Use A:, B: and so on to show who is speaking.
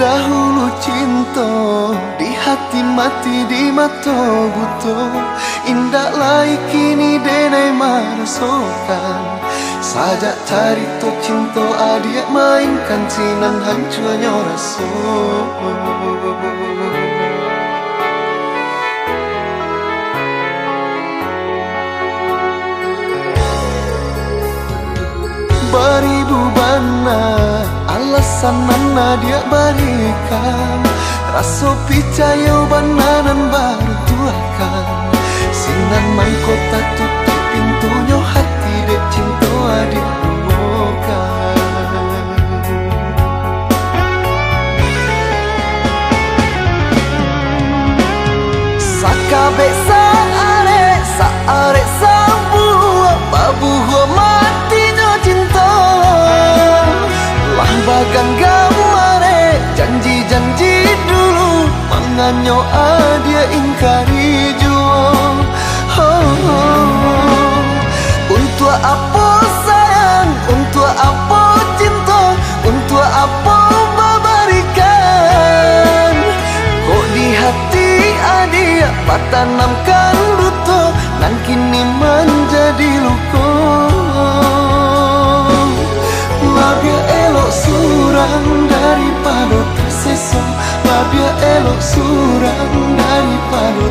A: Dahulu cinta di hati mati di mata buto, indah lai kini denai merasakan. Sajak cari to cinta adik mainkan sinan hancurnya rasa. Beribu bana alasan mana dia berikan, rasa percaya bananan baru tuakan. Sinan main kota tutup pintunya hati dek cinta dia bukan. Sakabe saare sabuah babuh mati jo cinta. Bagan gamare janji-janji dulu menganyo dia ingkari jual. Untuk apa sayang, untuk apa cinta, untuk apa memberikan. Kok di hati dia patanamkan duto, nan kini menjadi luka. Labia elok surang daripada tersesat, labia elok surang daripada